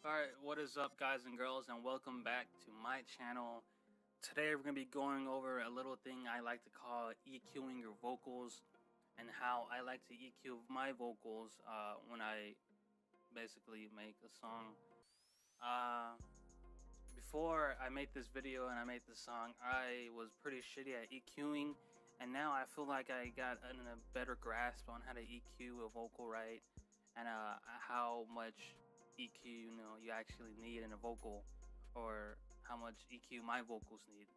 Alright, what is up guys and girls, and welcome back to my channel. Today we're going to be going over a little thing I like to call EQing your vocals, and how I like to EQ my vocals when I basically make a song. Before I made this video and I made this song, I was pretty shitty at EQing, and now I feel like I got a better grasp on how to EQ a vocal right, and how much EQ you actually need in a vocal, or how much EQ my vocals need.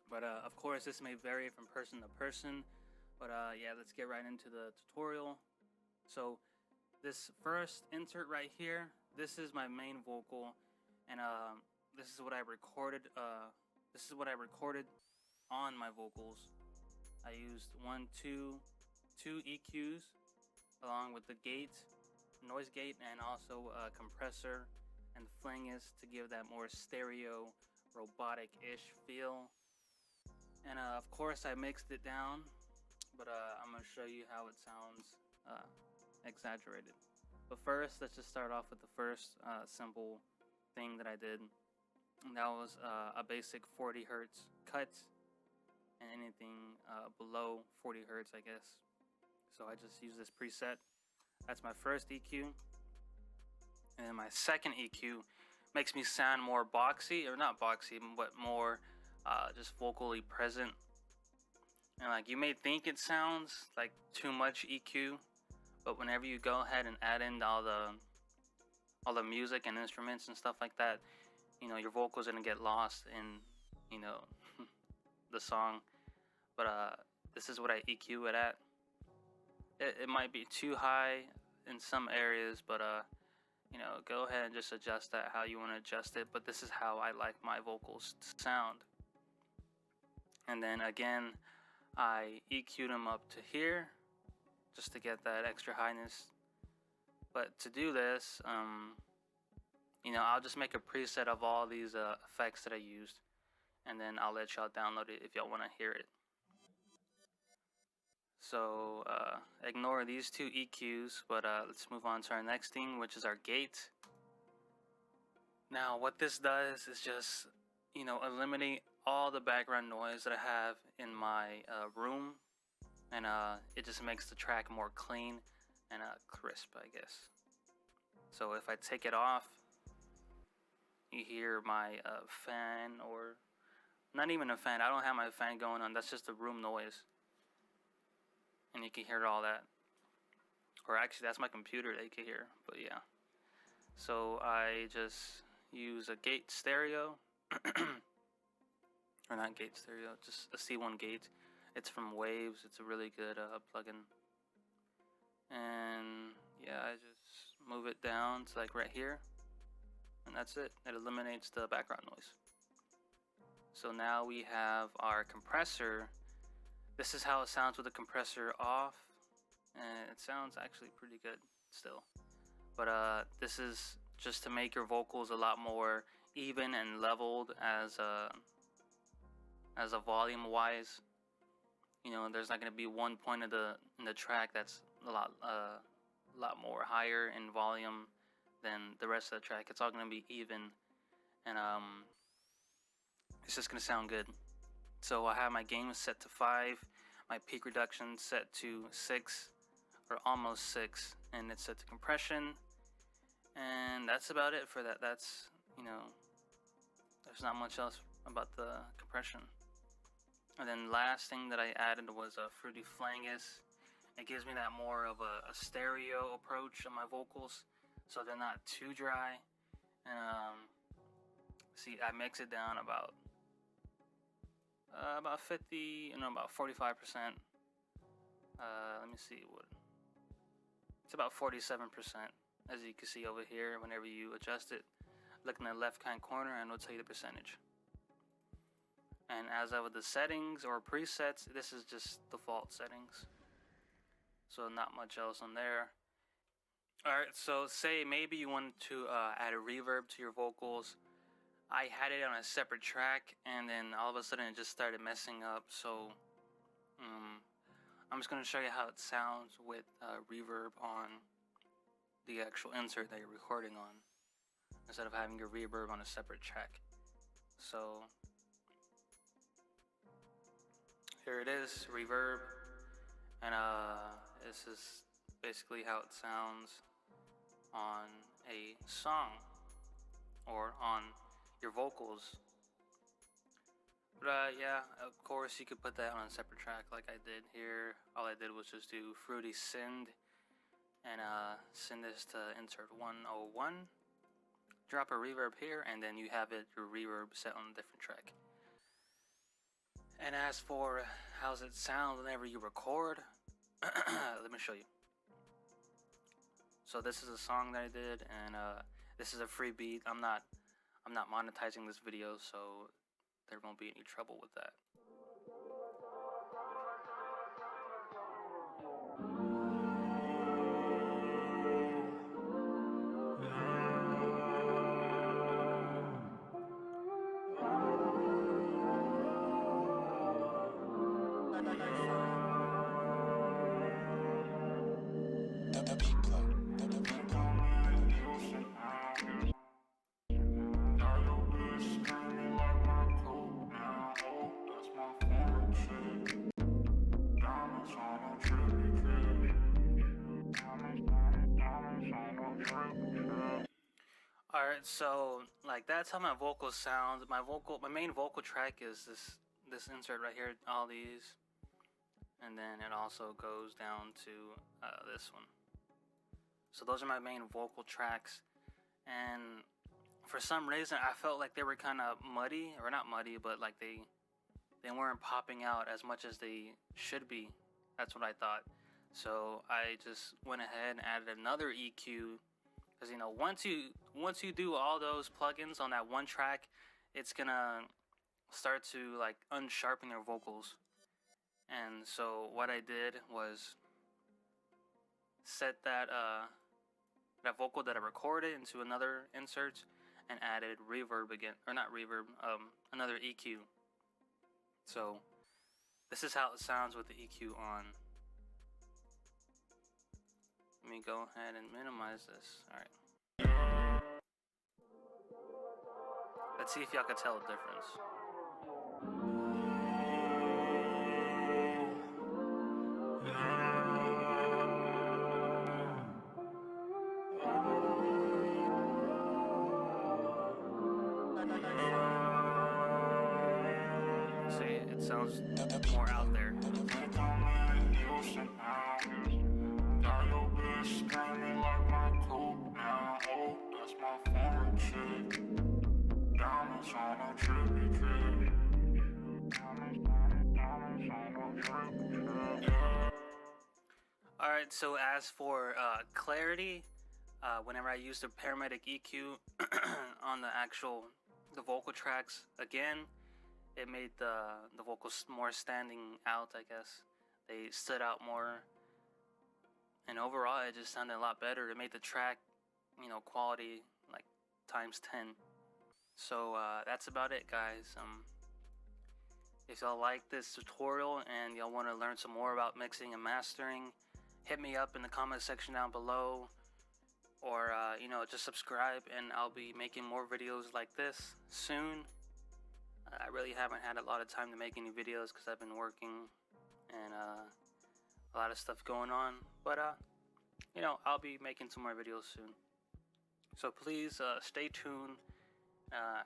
But of course this may vary from person to person, but yeah, let's get right into the tutorial. So this first insert right here, this is my main vocal, and this is what I recorded. This is what I recorded on my vocals. I used two EQs along with the gate, noise gate, and also a compressor and flanges to give that more stereo, robotic-ish feel. And of course I mixed it down, but I'm gonna show you how it sounds exaggerated. But first, let's just start off with the first simple thing that I did, and that was a basic 40 hertz cut, and anything below 40 hertz, I guess. So I just use this preset. That's my first EQ. And then my second EQ makes me sound more boxy, or not boxy, but more just vocally present. And like, you may think it sounds like too much EQ, but whenever you go ahead and add in all the music and instruments and stuff like that, your vocals are gonna get lost in the song. But this is what I EQ it at. It might be too high in some areas, but go ahead and just adjust that how you want to adjust it. But this is how I like my vocals to sound. And then again, I EQ'd them up to here just to get that extra highness. But to do this, I'll just make a preset of all these effects that I used, and then I'll let y'all download it if y'all want to hear it. So ignore these two EQs, but let's move on to our next thing, which is our gate. Now what this does is just eliminate all the background noise that I have in my room, and it just makes the track more clean and crisp, I guess. So if I take it off, you hear my fan, or not even a fan. I don't have my fan going on, that's just the room noise. And you can hear all that, or actually that's my computer that you can hear, but yeah. So I just use a gate stereo, or not gate stereo, just a C1 gate. It's from Waves. It's a really good plugin. And yeah, I just move it down to like right here, and that's it. It eliminates the background noise. So now we have our compressor. This is how it sounds with the compressor off, and it sounds actually pretty good still. But this is just to make your vocals a lot more even and leveled as a volume wise. There's not going to be one point in the track that's a lot more higher in volume than the rest of the track. It's all going to be even, and it's just going to sound good. So I have my gain set to 5, my peak reduction set to 6, or almost 6, and it's set to compression. And that's about it for that. That's, there's not much else about the compression. And then last thing that I added was a fruity flanges. It gives me that more of a stereo approach on my vocals, so they're not too dry. And see, I mix it down about 50, about 45%. Let me see what. It's about 47%, as you can see over here. Whenever you adjust it, look in the left-hand corner, and it'll tell you the percentage. And as of the settings or presets, this is just default settings, so not much else on there. Alright, so say maybe you want to add a reverb to your vocals. I had it on a separate track, and then all of a sudden it just started messing up. So I'm just going to show you how it sounds with reverb on the actual insert that you're recording on. instead of having your reverb on a separate track. So here it is, reverb, and this is basically how it sounds on a song or on your vocals. But yeah, of course you could put that on a separate track like I did here. All I did was just do Fruity Send and send this to insert 101. Drop a reverb here, and then you have your reverb set on a different track. And as for how's it sound whenever you record, let me show you. So this is a song that I did, and this is a free beat. I'm not monetizing this video, so there won't be any trouble with that. Alright, so like that's how my vocals sound. My main vocal track is this insert right here, all these, and then it also goes down to this one. So those are my main vocal tracks, and for some reason I felt like they were kind of muddy, or not muddy, but like they weren't popping out as much as they should be. That's what I thought. So I just went ahead and added another EQ. Because, you know, once you do all those plugins on that one track, it's gonna start to like unsharpen your vocals. And so what I did was set that vocal that I recorded into another insert and added reverb again, or not reverb, another EQ. So this is how it sounds with the EQ on. Let me go ahead and minimize this. Alright. Let's see if y'all can tell the difference. See, it sounds more out there. Alright, so as for clarity, whenever I use the paramedic EQ on the vocal tracks, again, it made the vocals more standing out, I guess. They stood out more, and overall it just sounded a lot better. It made the track, you know, quality like times 10. So that's about it, guys. If y'all like this tutorial and y'all want to learn some more about mixing and mastering, hit me up in the comment section down below, or you know, just subscribe, and I'll be making more videos like this soon. I really haven't had a lot of time to make any videos because I've been working and a lot of stuff going on, but you know, I'll be making some more videos soon. So please stay tuned,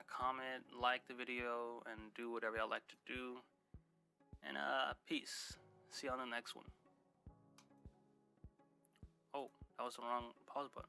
comment, like the video, and do whatever y'all like to do. And peace. See you on the next one. Oh, that was the wrong pause button.